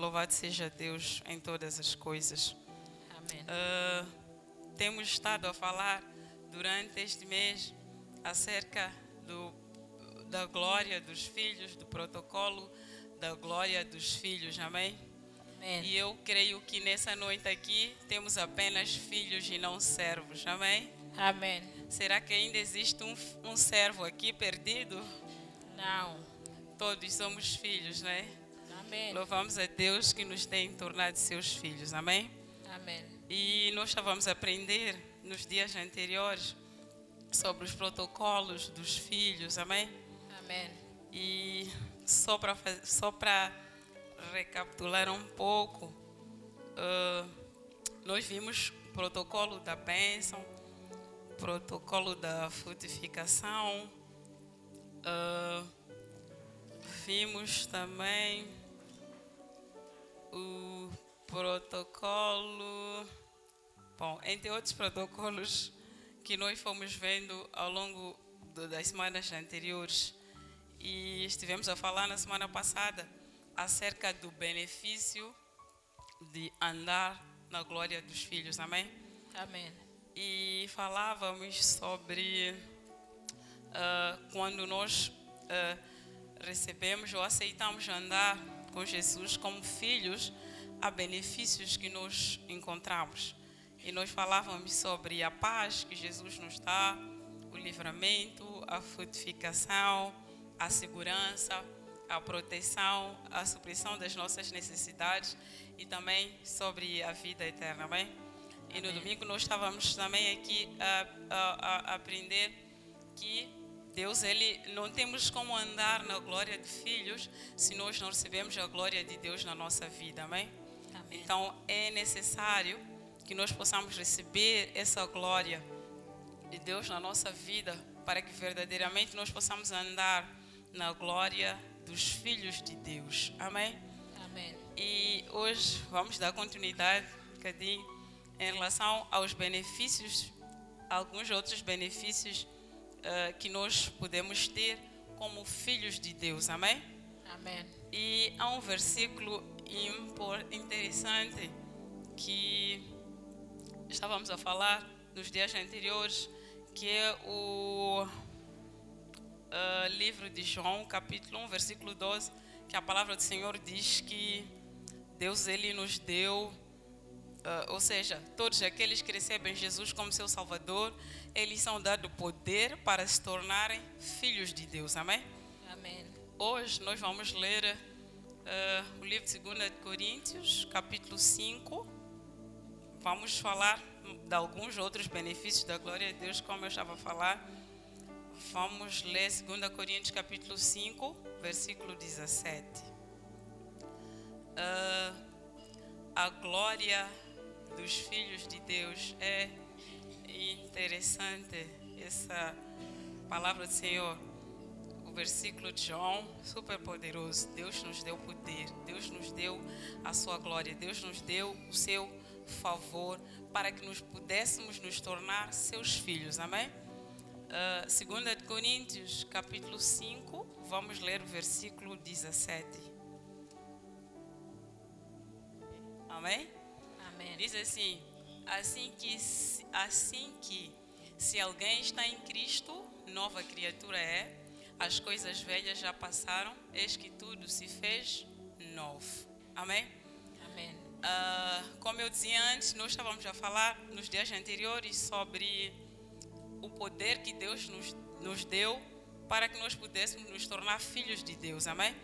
Louvado seja Deus em todas as coisas. Amém. Temos estado a falar durante este mês acerca da glória dos filhos, do protocolo da glória dos filhos, amém? Amém. E eu creio que nessa noite aqui temos apenas filhos e não servos, amém? Amém. Será que ainda existe um servo aqui perdido? Não. Todos somos filhos, né? Amém. Louvamos a Deus que nos tem tornado seus filhos, amém? Amém. E nós estávamos a aprender nos dias anteriores sobre os protocolos dos filhos, amém? Amém. E só para recapitular um pouco, nós vimos o protocolo da bênção, protocolo da frutificação, vimos também o protocolo, entre outros protocolos que nós fomos vendo ao longo das semanas anteriores. E estivemos a falar na semana passada acerca do benefício de andar na glória dos filhos, amém? Amém. E falávamos sobre quando nós recebemos ou aceitamos andar com Jesus como filhos, há benefícios que nós encontramos. E nós falávamos sobre a paz que Jesus nos dá, o livramento, a frutificação, a segurança, a proteção, a supressão das nossas necessidades e também sobre a vida eterna, amém? E no domingo nós estávamos também aqui a aprender que Deus, não temos como andar na glória de filhos se nós não recebemos a glória de Deus na nossa vida, amém? Amém. Então é necessário que nós possamos receber essa glória de Deus na nossa vida para que verdadeiramente nós possamos andar na glória dos filhos de Deus, amém? Amém. E hoje vamos dar continuidade um bocadinho em relação aos benefícios, alguns outros benefícios que nós podemos ter como filhos de Deus, amém? Amém. E há um versículo interessante que estávamos a falar nos dias anteriores, que é o livro de João, capítulo 1, versículo 12, que a palavra do Senhor diz que Deus nos deu, ou seja, todos aqueles que recebem Jesus como seu Salvador, eles são dados poder para se tornarem filhos de Deus, amém? Amém. Hoje nós vamos ler o livro de 2 Coríntios, capítulo 5. Vamos falar de alguns outros benefícios da glória de Deus, como eu estava a falar. Vamos ler 2 Coríntios, capítulo 5, versículo 17. A glória dos filhos de Deus é interessante, essa palavra do Senhor. O versículo de João, super poderoso. Deus nos deu poder, Deus nos deu a sua glória, Deus nos deu o seu favor para que nós pudéssemos nos tornar seus filhos, amém? 2 Coríntios, capítulo 5, vamos ler o versículo 17. Amém? Amém. Diz assim que se alguém está em Cristo, nova criatura é, as coisas velhas já passaram, eis que tudo se fez novo. Amém? Amém. Como eu dizia antes, nós estávamos a falar nos dias anteriores sobre o poder que Deus nos deu para que nós pudéssemos nos tornar filhos de Deus, amém?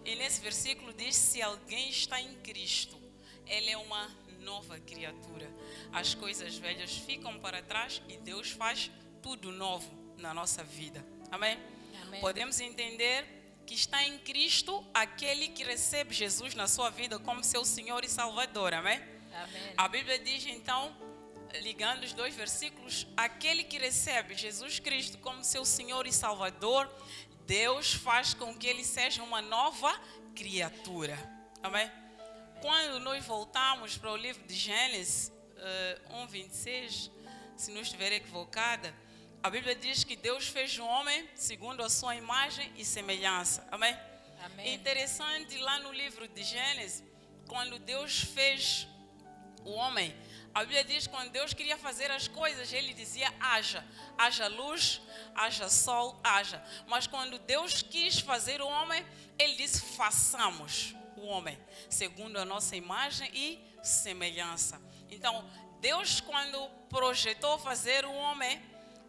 E nesse versículo diz: se alguém está em Cristo, ele é uma nova criatura. As coisas velhas ficam para trás e Deus faz tudo novo na nossa vida, amém? Amém. Podemos entender que está em Cristo aquele que recebe Jesus na sua vida como seu Senhor e Salvador, amém? Amém. A Bíblia diz então, ligando os dois versículos, aquele que recebe Jesus Cristo como seu Senhor e Salvador, Deus faz com que ele seja uma nova criatura, amém? Quando nós voltamos para o livro de Gênesis 1:26, se não estiver equivocada, a Bíblia diz que Deus fez o homem segundo a sua imagem e semelhança, amém? Amém. Interessante, lá no livro de Gênesis, quando Deus fez o homem, a Bíblia diz que quando Deus queria fazer as coisas, Ele dizia haja luz, haja sol, haja. Mas quando Deus quis fazer o homem, Ele disse façamos o homem, segundo a nossa imagem e semelhança. Então, Deus quando projetou fazer o homem,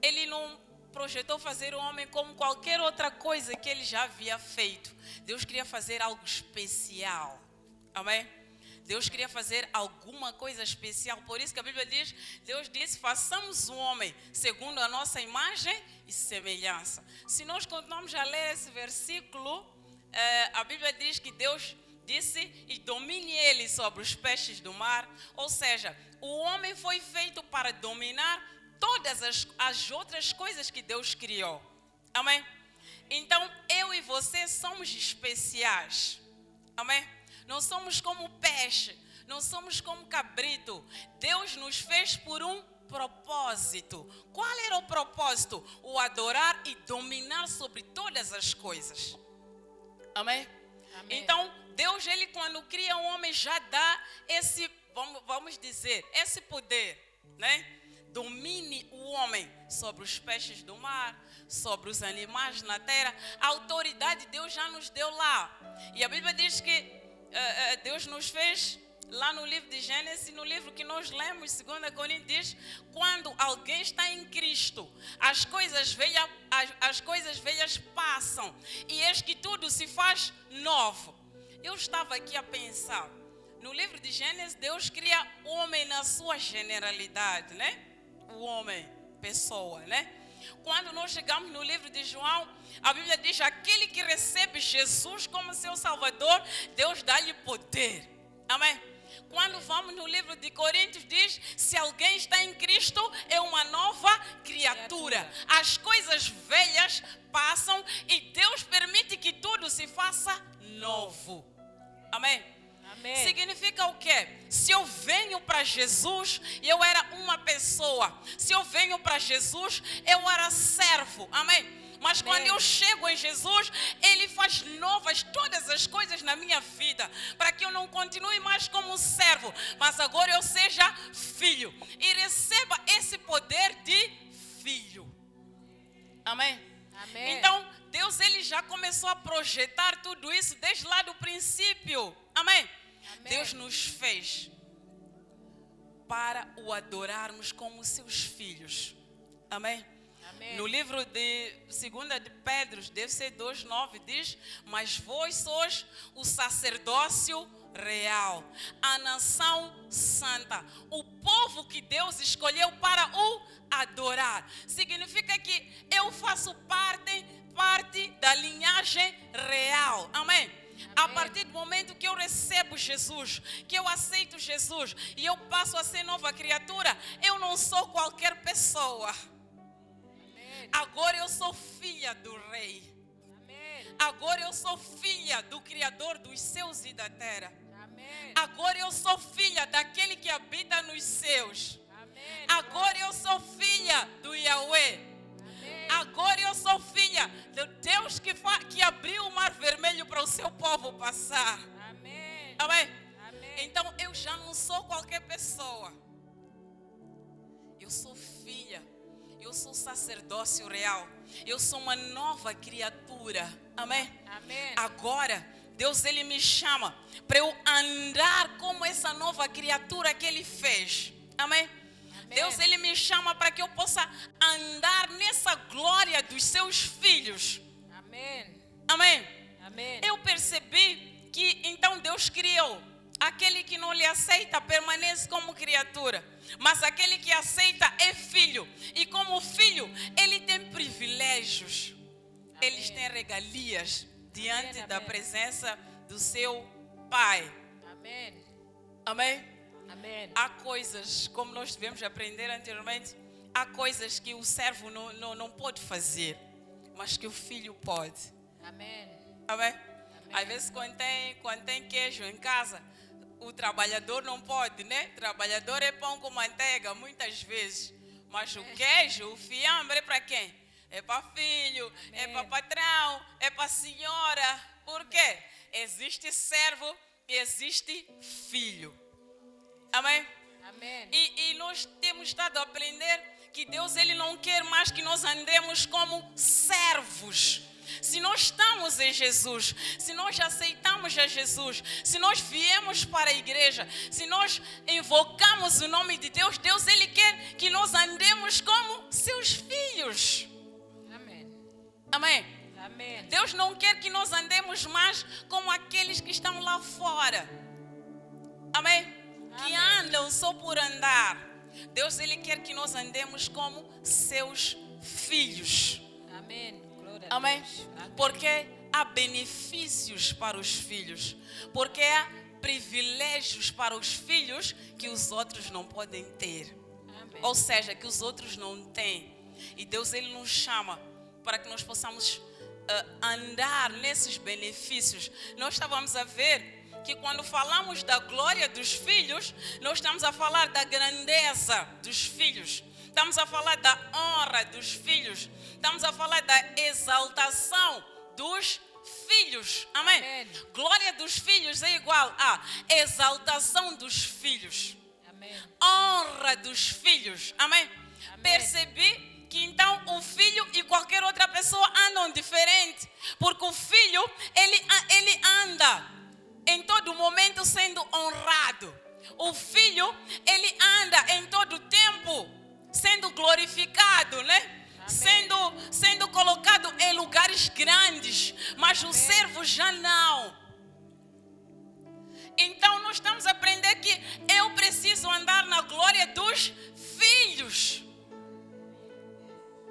Ele não projetou fazer o homem como qualquer outra coisa que Ele já havia feito. Deus queria fazer algo especial. Amém? Deus queria fazer alguma coisa especial. Por isso que a Bíblia diz, Deus disse, façamos o homem segundo a nossa imagem e semelhança. Se nós continuarmos a ler esse versículo, a Bíblia diz que Deus disse, e domine ele sobre os peixes do mar. Ou seja, o homem foi feito para dominar todas as outras coisas que Deus criou. Amém? Então, eu e você somos especiais. Amém? Não somos como peixe, não somos como cabrito. Deus nos fez por um propósito. Qual era o propósito? O adorar e dominar sobre todas as coisas. Amém? Amém. Então, Deus, Ele quando cria um homem, já dá esse, vamos dizer, esse poder, né? Domine o homem sobre os peixes do mar, sobre os animais na terra. A autoridade Deus já nos deu lá. E a Bíblia diz que Deus nos fez lá no livro de Gênesis, no livro que nós lemos, 2 Coríntios, diz, quando alguém está em Cristo, as coisas velhas passam e eis que tudo se faz novo. Eu estava aqui a pensar, no livro de Gênesis, Deus cria o homem na sua generalidade, né? O homem, pessoa, né? Quando nós chegamos no livro de João, a Bíblia diz, aquele que recebe Jesus como seu Salvador, Deus dá-lhe poder. Amém? Quando vamos no livro de Coríntios, diz, se alguém está em Cristo, é uma nova criatura. As coisas velhas passam e Deus permite que tudo se faça novo. Amém? Amém. Significa o quê? Se eu venho para Jesus, eu era uma pessoa. Se eu venho para Jesus, eu era servo. Amém? Mas quando eu chego em Jesus, Ele faz novas todas as coisas na minha vida, para que eu não continue mais como servo, mas agora eu seja filho e receba esse poder de filho. Amém? Amém. Então, Deus, Ele já começou a projetar tudo isso desde lá do princípio. Amém? Amém. Deus nos fez para o adorarmos como seus filhos. Amém? Amém. No livro de 2 de Pedro, deve ser 2:9, diz, mas vós sois o sacerdócio real, a nação santa, o povo que Deus escolheu para o adorar. Significa que eu faço parte da linhagem real. Amém? A partir do momento que eu recebo Jesus, que eu aceito Jesus e eu passo a ser nova criatura, eu não sou qualquer pessoa. Agora eu sou filha do Rei. Amém. Agora eu sou filha do Criador dos céus e da terra. Amém. Agora eu sou filha daquele que habita nos céus. Amém. Agora eu sou filha do Yahweh. Amém. Agora eu sou filha do Deus que abriu o mar vermelho para o seu povo passar. Amém. Amém? Amém. Então eu já não sou qualquer pessoa. Eu sou filha. Eu sou sacerdócio real. Eu sou uma nova criatura. Amém? Amém. Agora, Deus, Ele me chama para eu andar como essa nova criatura que Ele fez. Amém? Amém. Deus, Ele me chama para que eu possa andar nessa glória dos seus filhos. Amém. Amém? Amém. Eu percebi que então Deus criou. Aquele que não lhe aceita permanece como criatura, mas aquele que aceita é filho. E como filho, ele tem privilégios. Amém. Eles têm regalias diante da amém. presença do seu Pai. Amém. Amém? Amém. Há coisas, como nós tivemos aprender anteriormente, há coisas que o servo não pode fazer, mas que o filho pode. Amém. Amém? Às vezes quando tem queijo em casa, o trabalhador não pode, né? O trabalhador é pão com manteiga, muitas vezes. Mas o queijo, o fiambre é para quem? É para filho, é para patrão, é para senhora. Por quê? Existe servo existe filho. Amém? Amém. E nós temos estado a aprender que Deus ele não quer mais que nós andemos como servos. Se nós estamos em Jesus, se nós aceitamos a Jesus, se nós viemos para a igreja, se nós invocamos o nome de Deus, Deus ele quer que nós andemos como seus filhos. Amém. Amém? Amém. Deus não quer que nós andemos mais como aqueles que estão lá fora. Amém? Que andam só por andar. Deus ele quer que nós andemos como seus filhos. Amém. Glória a Amém? Deus. Amém. Porque há benefícios para os filhos. Porque há privilégios para os filhos que os outros não podem ter. Amém. Ou seja, que os outros não têm. E Deus ele nos chama para que nós possamos andar nesses benefícios. Nós estávamos a ver que quando falamos da glória dos filhos, nós estamos a falar da grandeza dos filhos. Estamos a falar da honra dos filhos. Estamos a falar da exaltação dos filhos. Amém? Amém. Glória dos filhos é igual a exaltação dos filhos. Amém. Honra dos filhos. Amém? Amém. Percebi que então o filho e qualquer outra pessoa andam diferente. Porque o filho, ele anda em todo momento sendo honrado. O filho, ele anda em todo tempo sendo glorificado, né? Sendo colocado em lugares grandes. Mas o servo já não. Então nós estamos a aprender que eu preciso andar na glória dos filhos.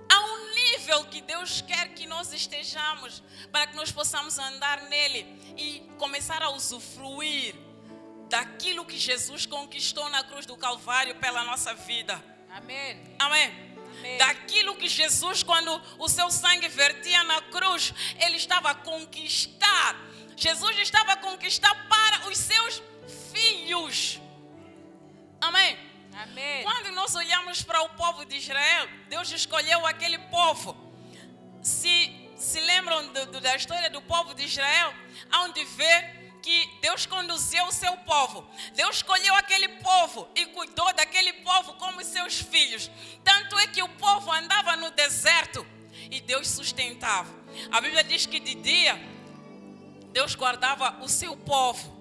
Há um nível que Deus quer que nós estejamos para que nós possamos andar nele e começar a usufruir daquilo que Jesus conquistou na cruz do Calvário pela nossa vida. Amém. Amém? Amém. Daquilo que Jesus, quando o seu sangue vertia na cruz, ele estava a conquistar. Jesus estava a conquistar para os seus filhos. Amém? Amém. Quando nós olhamos para o povo de Israel, Deus escolheu aquele povo. Se lembram da história do povo de Israel, onde vê que Deus conduziu o seu povo. Deus escolheu aquele povo e cuidou daquele povo como seus filhos. Tanto é que o povo andava no deserto e Deus sustentava. A Bíblia diz que de dia Deus guardava o seu povo.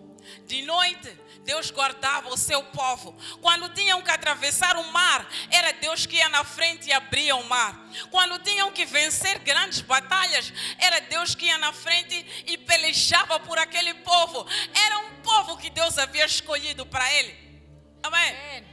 De noite, Deus guardava o seu povo. Quando tinham que atravessar o mar, era Deus que ia na frente e abria o mar. Quando tinham que vencer grandes batalhas, era Deus que ia na frente e pelejava por aquele povo. Era um povo que Deus havia escolhido para ele. Amém? Amém.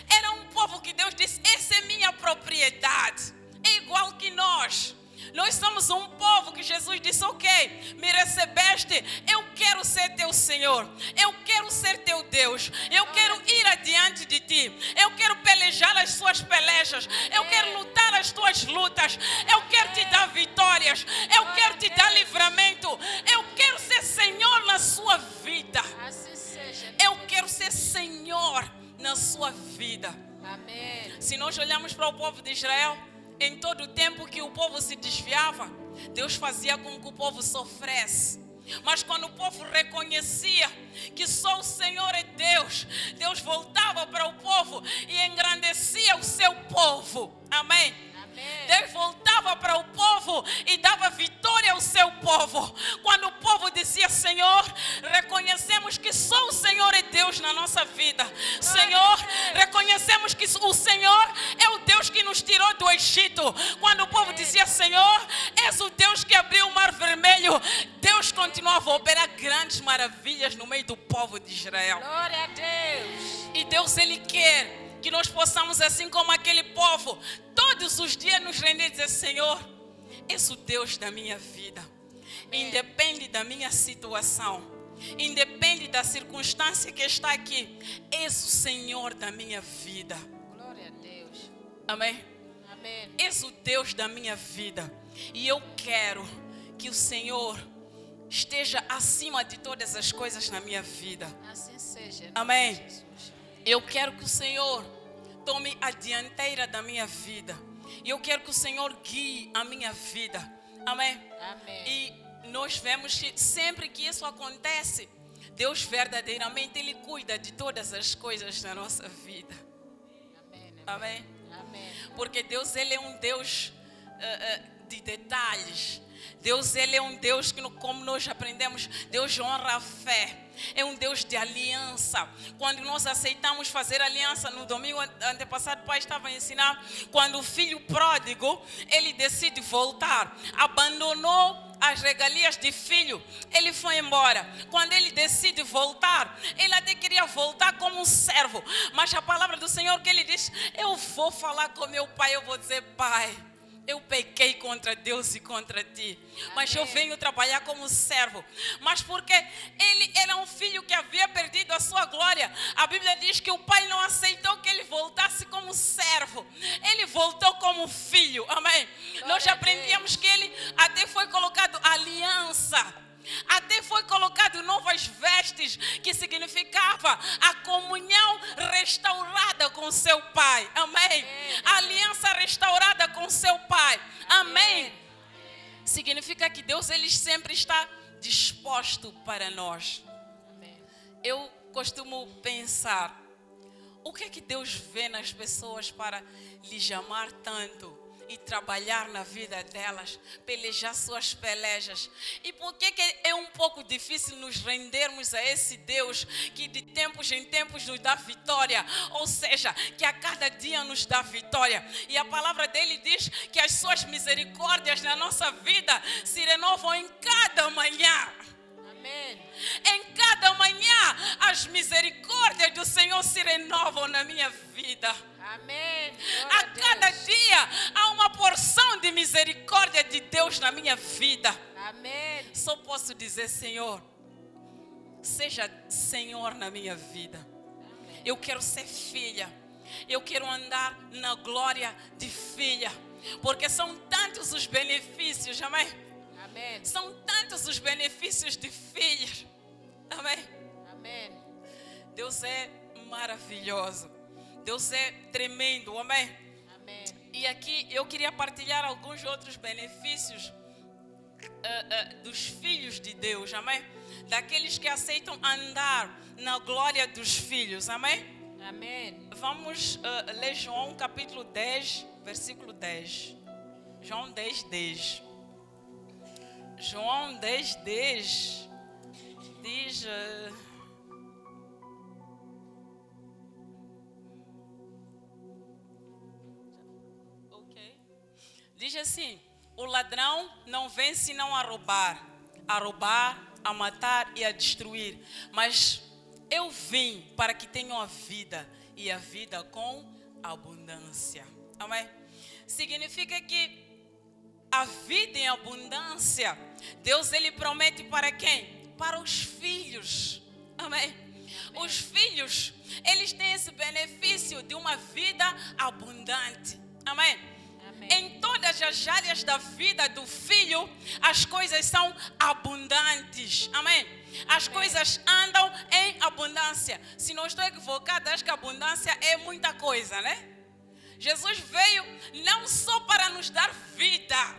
Era um povo que Deus disse, essa é minha propriedade. É igual que nós. Nós somos um povo que Jesus disse, ok, me recebeste, eu quero ser teu Senhor, eu quero ser teu Deus, eu quero ir adiante de ti, eu quero pelejar as suas pelejas, eu quero lutar as tuas lutas, eu quero te dar vitórias, eu quero te dar livramento, eu quero ser Senhor na sua vida, Assim seja. eu quero ser Senhor na sua vida. Amém. Se nós olharmos para o povo de Israel, em todo o tempo que o povo se desviava, Deus fazia com que o povo sofresse. Mas quando o povo reconhecia que só o Senhor é Deus, Deus voltava para o povo e engrandecia o seu povo. Amém? Amém. Deus voltava para o povo e dava vitória ao seu povo. Quando o povo dizia, Senhor, reconhecemos que só o Senhor é Deus na nossa vida. Senhor, reconhecemos que o Senhor é o Deus que nos tirou do Egito. Quando o povo dizia, Senhor, és o Deus que abriu o mar vermelho, Deus continuava a operar grandes maravilhas no meio do povo de Israel. Glória a Deus. E Deus, Ele quer que nós possamos, assim como aquele povo, todos os dias nos render e dizer, Senhor, és o Deus da minha vida. Independe da minha situação, independe da circunstância que está aqui, és o Senhor da minha vida. Glória a Deus. Amém? Amém. És o Deus da minha vida. E eu quero que o Senhor esteja acima de todas as coisas na minha vida. Assim seja. Amém. Jesus. Eu quero que o Senhor tome a dianteira da minha vida. E eu quero que o Senhor guie a minha vida. Amém? Amém. E nós vemos que sempre que isso acontece, Deus verdadeiramente, Ele cuida de todas as coisas na nossa vida. Amém? Amém. Porque Deus, Ele é um Deus de detalhes. Deus, Ele é um Deus que, como nós aprendemos, Deus honra a fé. É um Deus de aliança. Quando nós aceitamos fazer aliança, no domingo antepassado, o pai estava a ensinar, quando o filho pródigo, ele decide voltar, abandonou as regalias de filho, ele foi embora. Quando ele decide voltar, ele até queria voltar como um servo, mas a palavra do Senhor que ele diz, eu vou falar com meu pai, eu vou dizer, pai, eu pequei contra Deus e contra ti, mas eu venho trabalhar como servo. Mas porque ele era um filho que havia perdido a sua glória, a Bíblia diz que o pai não aceitou que ele voltasse como servo, ele voltou como filho. Amém? Nós aprendíamos que ele até foi colocado aliança, até foi colocado novas vestes, que significava a comunhão restaurada com seu pai. Amém? A aliança restaurada com seu pai. Amém? Significa que Deus, Ele sempre está disposto para nós. Eu costumo pensar, o que é que Deus vê nas pessoas para lhes amar tanto e trabalhar na vida delas, pelejar suas pelejas? E por que é um pouco difícil nos rendermos a esse Deus que de tempos em tempos nos dá vitória, ou seja, que a cada dia nos dá vitória? E a palavra dele diz que as suas misericórdias na nossa vida se renovam em cada manhã. Amém. Em cada manhã as misericórdias do Senhor se renovam na minha vida. Amém. A cada dia há uma porção de misericórdia de Deus na minha vida. Amém. Só posso dizer, Senhor, seja Senhor na minha vida. Eu quero ser filha. Eu quero andar na glória de filha. Porque são tantos os benefícios, amém? Amém. São tantos os benefícios de filhos. Amém? Amém. Deus é maravilhoso. Deus é tremendo, amém? Amém. E aqui eu queria partilhar alguns outros benefícios dos filhos de Deus, amém? Daqueles que aceitam andar na glória dos filhos, amém? Amém. Vamos ler João capítulo 10, versículo 10. João 10, 10. João 10, 10 diz... Diz assim, o ladrão não vem senão a roubar, a matar e a destruir. Mas eu vim para que tenham a vida e a vida com abundância. Amém? Significa que a vida em abundância, Deus, Ele promete para quem? Para os filhos. Amém? Os filhos, eles têm esse benefício de uma vida abundante. Amém? Em todas as áreas da vida do filho, as coisas são abundantes. Amém? As coisas andam em abundância. Se não estou equivocada, acho que abundância é muita coisa, né? Jesus veio não só para nos dar vida,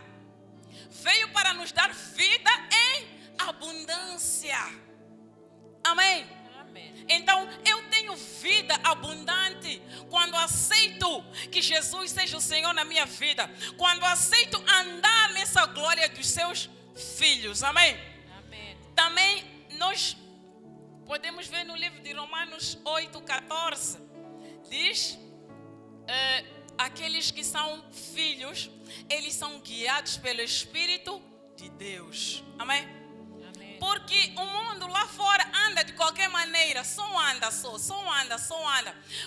veio para nos dar vida em abundância. Amém? Então, eu tenho vida abundante quando aceito que Jesus seja o Senhor na minha vida. Quando aceito andar nessa glória dos seus filhos. Amém? Amém. Também nós podemos ver no livro de Romanos 8,14. Diz, aqueles que são filhos, eles são guiados pelo Espírito de Deus. Amém? Porque o mundo lá fora anda de qualquer maneira, só anda.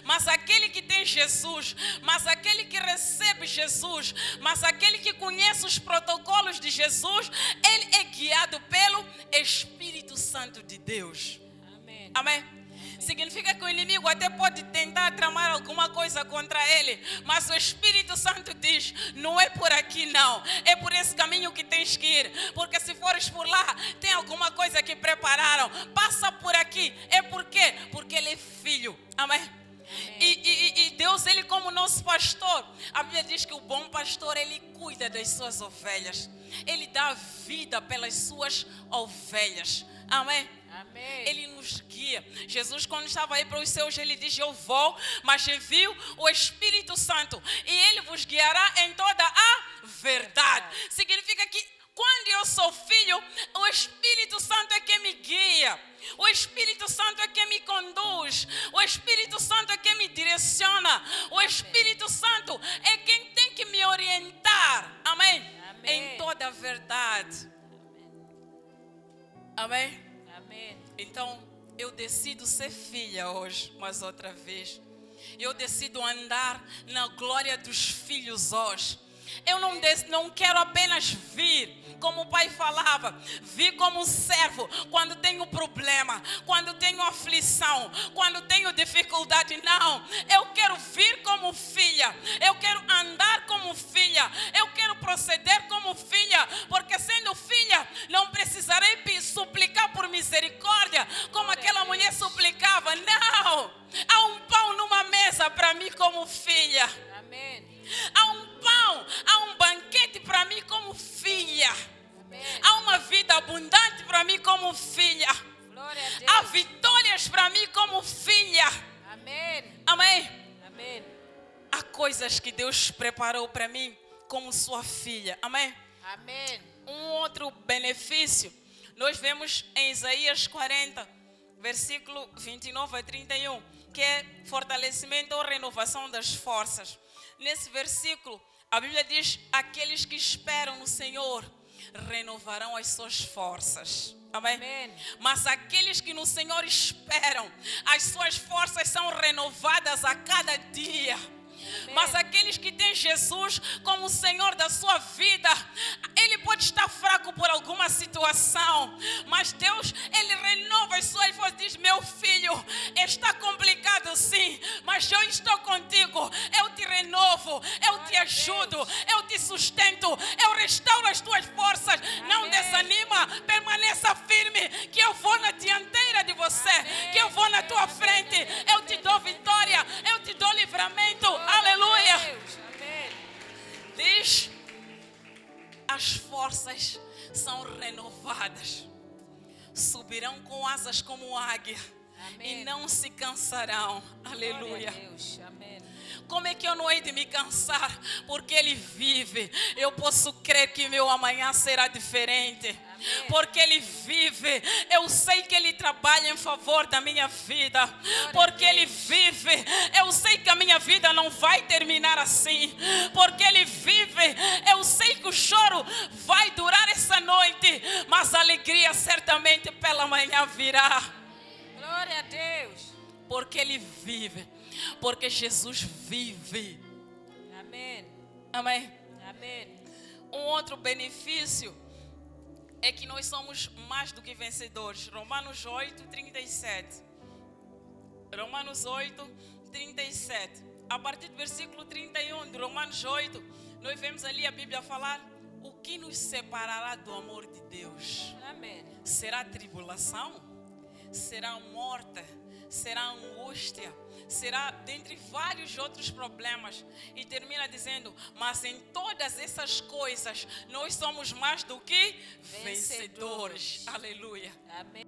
Mas aquele que tem Jesus, mas aquele que recebe Jesus, mas aquele que conhece os protocolos de Jesus, ele é guiado pelo Espírito Santo de Deus. Amém. Amém? Significa que o inimigo até pode tentar tramar alguma coisa contra ele, mas o Espírito Santo diz, não é por aqui não, é por esse caminho que tens que ir, porque se fores por lá, tem alguma coisa que prepararam, passa por aqui. É por quê? Porque ele é filho. Amém? E Deus, Ele como nosso pastor, a Bíblia diz que o bom pastor, ele cuida das suas ovelhas, ele dá vida pelas suas ovelhas. Amém? Amém. Ele nos guia. Jesus, quando estava aí para os seus, ele diz: eu vou, mas envio o Espírito Santo e ele vos guiará em toda a verdade. Significa que quando eu sou filho, o Espírito Santo é quem me guia. O Espírito Santo é quem me conduz. O Espírito Santo é quem me direciona. O Espírito Santo é quem tem que me orientar. Amém? Amém. Em toda a verdade. Amém? Amém. Então, eu decido ser filha hoje, mas outra vez. Eu decido andar na glória dos filhos hoje. Eu não quero apenas vir, como o pai falava, vir como servo quando tenho problema, quando tenho aflição, quando tenho dificuldade. Não, eu quero vir como filha, eu quero andar como filha, eu quero proceder como filha, porque sendo filha não precisarei suplicar por misericórdia, como aquela mulher suplicava. Não, há um pão numa mesa para mim como filha. Amém. Há um pão, há um banquete para mim como filha. Amém. Há uma vida abundante para mim como filha. Glória a Deus. Há vitórias para mim como filha. Amém. Amém? Amém. Há coisas que Deus preparou para mim como sua filha. Amém? Amém. Um outro benefício, nós vemos em Isaías 40, versículo 29 a 31, que é fortalecimento ou renovação das forças. Nesse versículo, a Bíblia diz: aqueles que esperam no Senhor renovarão as suas forças. Amém? Amém. Mas aqueles que no Senhor esperam, as suas forças são renovadas a cada dia. Amém. Mas aqueles que têm Jesus como o Senhor da sua vida, ele pode estar fraco por alguma situação, mas Deus, ele renova as suas forças. Diz: meu filho, está complicado sim, mas eu estou contigo, eu te renovo, eu te ajudo, eu te sustento, eu restauro as tuas forças. Não desanima, permaneça firme, que eu vou na dianteira de você, que eu vou na tua frente, eu te dou vitória, eu te dou livramento. Aleluia. Amém. Diz: as forças são renovadas, subirão com asas como águia. Amém. E não se cansarão. Aleluia. Glória a Deus. Amém. Como é que eu não hei de me cansar? Porque Ele vive. Eu posso crer que meu amanhã será diferente. Amém. Porque Ele vive. Eu sei que Ele trabalha em favor da minha vida. Porque Ele vive. Eu sei que a minha vida não vai terminar assim. Porque Ele vive. Eu sei que o choro vai durar essa noite, mas a alegria certamente pela manhã virá. Glória a Deus. Porque Ele vive. Porque Jesus vive. Amém. Amém? Amém. Um outro benefício é que nós somos mais do que vencedores. Romanos 8, 37. Romanos 8, 37. A partir do versículo 31 de Romanos 8, nós vemos ali a Bíblia falar: o que nos separará do amor de Deus? Amém. Será tribulação? Será morte? Será angústia? Será dentre vários outros problemas? E termina dizendo: mas em todas essas coisas nós somos mais do que vencedores. Aleluia. Amém.